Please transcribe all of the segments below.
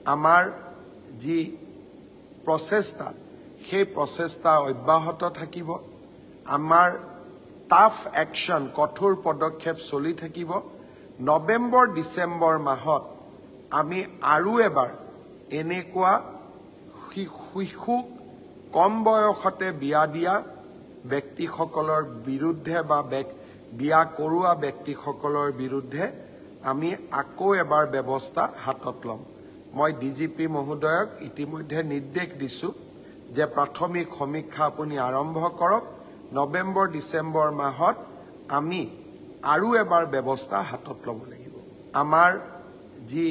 আমাৰ যি প্ৰচেষ্টা সেই প্ৰচেষ্টা অব্যাহত থাকিব আমাৰ টাফ একশন কঠোৰ পদক্ষেপ চলি থাকিব নৱেম্বৰ ডিসেম্বৰ মাহত আমি আৰু এবাৰ এনেকুৱা শিশু কম বয়সতে বিয়া দিয়া ব্যক্তিসকলৰ বিৰুদ্ধে বা বিয়া কৰোৱা ব্যক্তিসকলৰ বিৰুদ্ধে আমি আকৌ এবাৰ ব্যৱস্থা হাতত লম মই ডিজিপি মহোদয়ক ইতিমধ্যে নিৰ্দেশ দিছো যে প্ৰাথমিক সমীক্ষা আপুনি আৰম্ভ কৰক নৱেম্বৰ ডিসেম্বৰ মাহত আমি আৰু এবাৰ ব্যৱস্থা হাতত লব লাগিব আমাৰ যি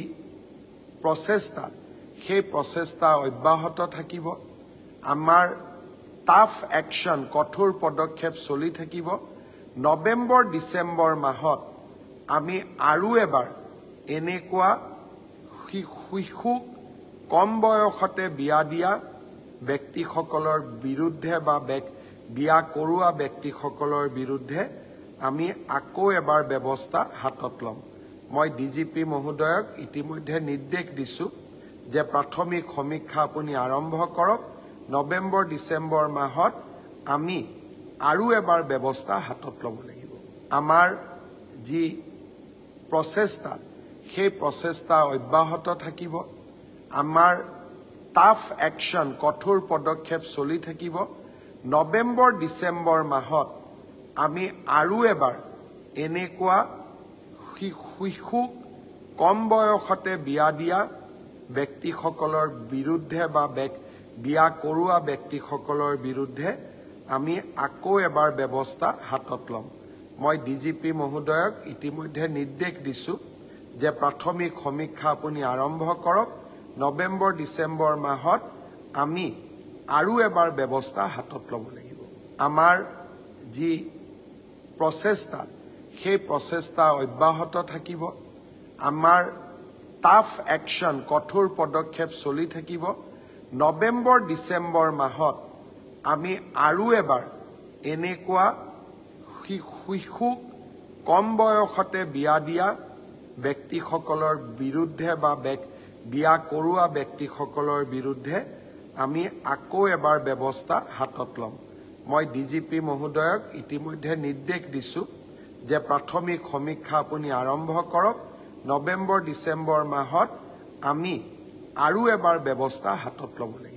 প্ৰচেষ্টা সেই প্ৰচেষ্টা অব্যাহত থাকিব আমাৰ টাফ একশন কঠোৰ পদক্ষেপ চলি থাকিব নৱেম্বৰ ডিসেম্বৰ মাহত আমি আৰু এবাৰ এনেকুৱা শিশু কম বয়সতে বিয়া দিয়া ব্যক্তিসকলৰ বিৰুদ্ধে বা বিয়া কৰোৱা ব্যক্তিসকলৰ বিৰুদ্ধে আমি আকৌ এবাৰ ব্যৱস্থা হাতত লম মই ডিজিপি মহোদয়ক ইতিমধ্যে নিৰ্দেশ দিছো যে প্ৰাথমিক সমীক্ষা আপুনি আৰম্ভ কৰক নৱেম্বৰ ডিসেম্বৰ মাহত আমি আৰু এবাৰ ব্যৱস্থা হাতত লব লাগিব আমাৰ যি প্ৰচেষ্টা সেই প্ৰচেষ্টা অব্যাহত থাকিব আমাৰ টাফ একশন কঠোৰ পদক্ষেপ চলি থাকিব নৱেম্বৰ ডিসেম্বৰ মাহত আমি আৰু এবাৰ এনেকুৱা শিশু কম বয়সতে বিয়া দিয়া ব্যক্তিসকলৰ বিৰুদ্ধে বা বিয়া কৰোৱা ব্যক্তিসকলৰ বিৰুদ্ধে আমি আকৌ এবাৰ ব্যৱস্থা হাতত লম মই ডিজিপি মহোদয়ক ইতিমধ্যে নিৰ্দেশ দিছো যে প্ৰাথমিক সমীক্ষা আপুনি আৰম্ভ কৰক নৱেম্বৰ ডিসেম্বৰ মাহত আমি আৰু এবাৰ ব্যৱস্থা হাতত লব লাগিব আমাৰ যি প্ৰচেষ্টা সেই প্ৰচেষ্টা অব্যাহত থাকিব আমাৰ টাফ একশন কঠোৰ পদক্ষেপ চলি থাকিব নৱেম্বৰ ডিসেম্বৰ মাহত আমি আৰু এবাৰ এনেকুৱা শিশু কম বয়সতে বিয়া দিয়া ব্যক্তিসকলৰ বিৰুদ্ধে বা বিয়া কৰোৱা ব্যক্তিসকলৰ বিৰুদ্ধে আমি আকৌ এবাৰ ব্যৱস্থা হাতত লম মই ডিজিপি মহোদয়ক ইতিমধ্যে নিৰ্দেশ দিছো যে প্ৰাথমিক সমীক্ষা আপুনি আৰম্ভ কৰক নৱেম্বৰ ডিসেম্বৰ মাহত আমি আৰু এবাৰ ব্যৱস্থা হাতত লব লাগিব